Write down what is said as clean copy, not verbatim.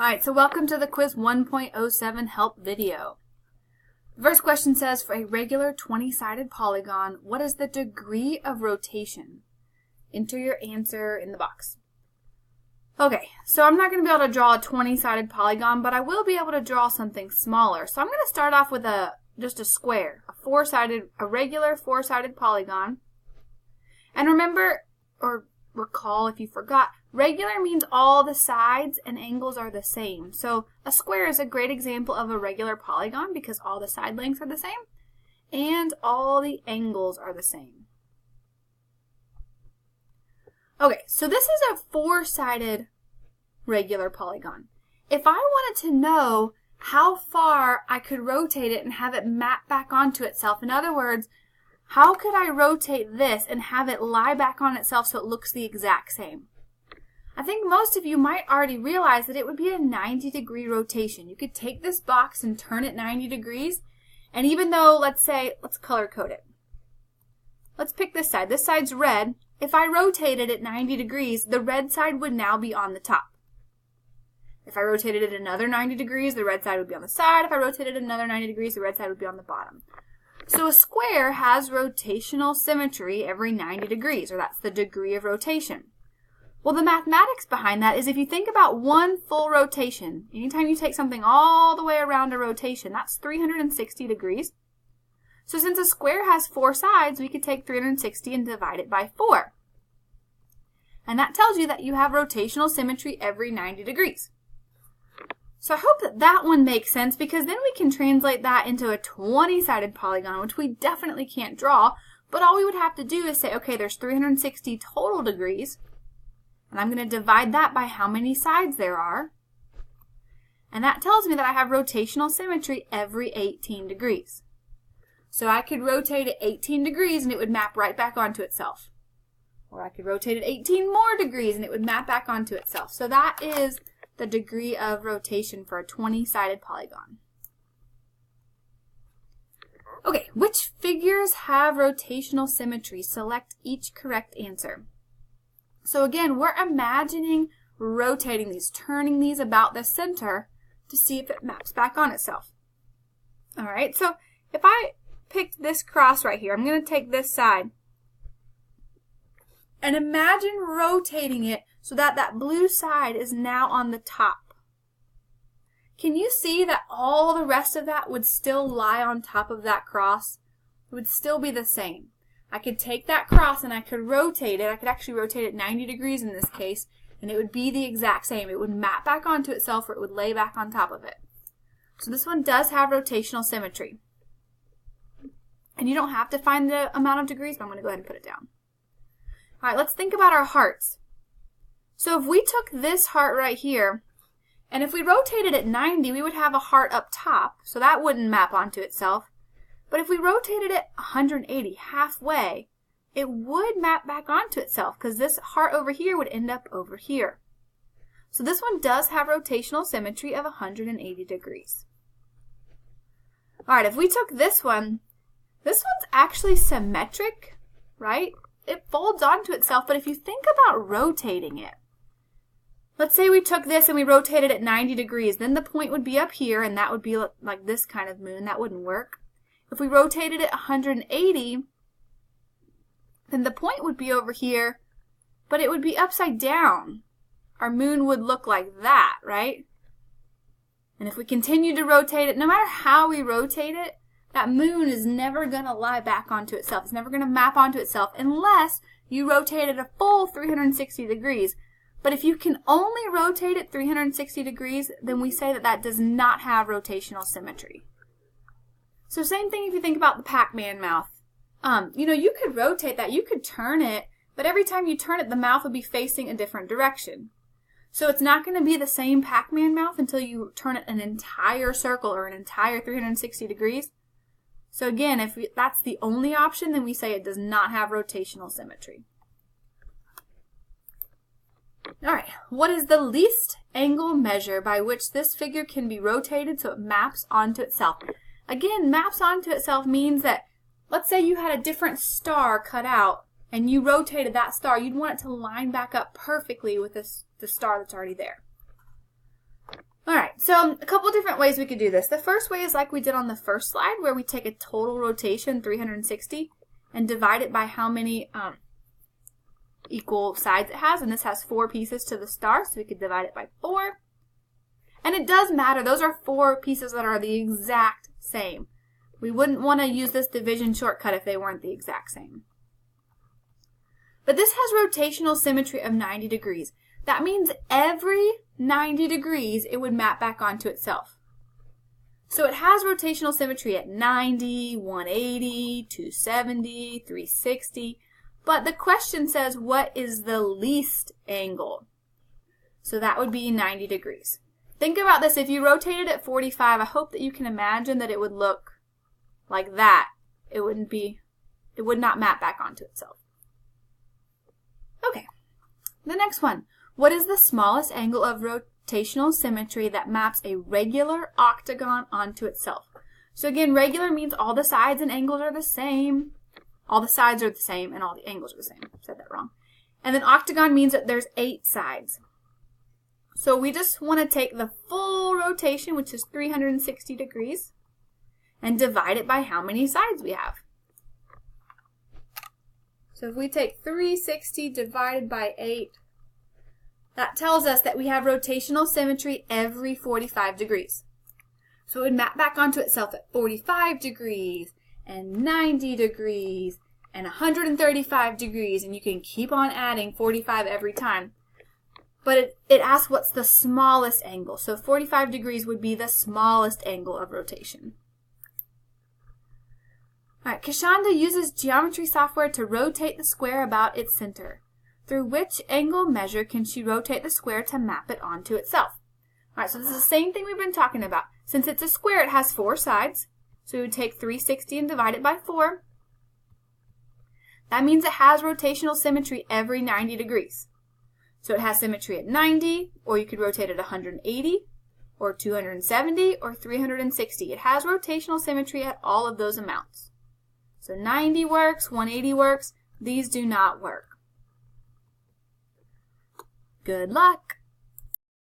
Alright, so welcome to the Quiz 1.07 help video. The first question says, for a regular 20-sided polygon, what is the degree of rotation? Enter your answer in the box. Okay, so I'm not going to be able to draw a 20-sided polygon, but I will be able to draw something smaller. So I'm going to start off with just a square, a regular 4-sided polygon. And remember, or recall if you forgot, regular means all the sides and angles are the same. So a square is a great example of a regular polygon because all the side lengths are the same and all the angles are the same. Okay, so this is a 4-sided regular polygon. If I wanted to know how far I could rotate it and have it map back onto itself, in other words, how could I rotate this and have it lie back on itself so it looks the exact same? I think most of you might already realize that it would be a 90-degree rotation. You could take this box and turn it 90 degrees, and even though, let's color code it. Let's pick this side. This side's red. If I rotated it 90 degrees, the red side would now be on the top. If I rotated it another 90 degrees, the red side would be on the side. If I rotated another 90 degrees, the red side would be on the bottom. So a square has rotational symmetry every 90 degrees, or that's the degree of rotation. Well, the mathematics behind that is if you think about one full rotation, anytime you take something all the way around a rotation, that's 360 degrees. So since a square has 4 sides, we could take 360 and divide it by 4. And that tells you that you have rotational symmetry every 90 degrees. So I hope that one makes sense because then we can translate that into a 20-sided polygon, which we definitely can't draw, but all we would have to do is say, okay, there's 360 total degrees, and I'm going to divide that by how many sides there are, and that tells me that I have rotational symmetry every 18 degrees. So I could rotate it 18 degrees and it would map right back onto itself. Or I could rotate it 18 more degrees and it would map back onto itself. So that is the degree of rotation for a 20-sided polygon. Okay, which figures have rotational symmetry? Select each correct answer. So again, we're imagining rotating these, turning these about the center to see if it maps back on itself. Alright, so if I picked this cross right here, I'm going to take this side and imagine rotating it so that that blue side is now on the top. Can you see that all the rest of that would still lie on top of that cross? It would still be the same. I could take that cross and I could rotate it. I could actually rotate it 90 degrees in this case, and it would be the exact same. It would map back onto itself or it would lay back on top of it. So this one does have rotational symmetry. And you don't have to find the amount of degrees, but I'm going to go ahead and put it down. All right, let's think about our hearts. So if we took this heart right here, and if we rotated it 90, we would have a heart up top, so that wouldn't map onto itself. But if we rotated it 180, halfway, it would map back onto itself, because this heart over here would end up over here. So this one does have rotational symmetry of 180 degrees. All right, if we took this one's actually symmetric, right? It folds onto itself, but if you think about rotating it, let's say we took this and we rotated it 90 degrees, then the point would be up here, and that would be like this kind of moon. That wouldn't work. If we rotated it 180, then the point would be over here, but it would be upside down. Our moon would look like that, right? And if we continue to rotate it, no matter how we rotate it, that moon is never going to lie back onto itself. It's never going to map onto itself unless you rotate it a full 360 degrees. But if you can only rotate it 360 degrees, then we say that that does not have rotational symmetry. So same thing if you think about the Pac-Man mouth. You could rotate that, you could turn it, but every time you turn it, the mouth would be facing a different direction. So it's not going to be the same Pac-Man mouth until you turn it an entire circle or an entire 360 degrees. So again, if that's the only option, then we say it does not have rotational symmetry. Alright, what is the least angle measure by which this figure can be rotated so it maps onto itself? Again, maps onto itself means that, let's say you had a different star cut out and you rotated that star, you'd want it to line back up perfectly with the star that's already there. So a couple different ways we could do this. The first way is like we did on the first slide, where we take a total rotation, 360, and divide it by how many equal sides it has. And this has 4 pieces to the star, so we could divide it by 4. And it does matter. Those are 4 pieces that are the exact same. We wouldn't want to use this division shortcut if they weren't the exact same. But this has rotational symmetry of 90 degrees. That means every 90 degrees it would map back onto itself. So it has rotational symmetry at 90, 180, 270, 360. But the question says, what is the least angle? So that would be 90 degrees. Think about this. If you rotated at 45, I hope that you can imagine that it would look like that. It would not map back onto itself. Okay, the next one. What is the smallest angle of rotational symmetry that maps a regular octagon onto itself? So again, regular means all the sides and angles are the same. All the sides are the same and all the angles are the same. I said that wrong. And then octagon means that there's 8 sides. So we just want to take the full rotation, which is 360 degrees, and divide it by how many sides we have. So if we take 360 divided by 8, that tells us that we have rotational symmetry every 45 degrees. So it would map back onto itself at 45 degrees, and 90 degrees, and 135 degrees, and you can keep on adding 45 every time. But it asks what's the smallest angle. So 45 degrees would be the smallest angle of rotation. Alright, Kashanda uses geometry software to rotate the square about its center. Through which angle measure can she rotate the square to map it onto itself? Alright, so this is the same thing we've been talking about. Since it's a square, it has 4 sides. So we would take 360 and divide it by 4. That means it has rotational symmetry every 90 degrees. So it has symmetry at 90, or you could rotate it 180, or 270, or 360. It has rotational symmetry at all of those amounts. So 90 works, 180 works. These do not work. Good luck!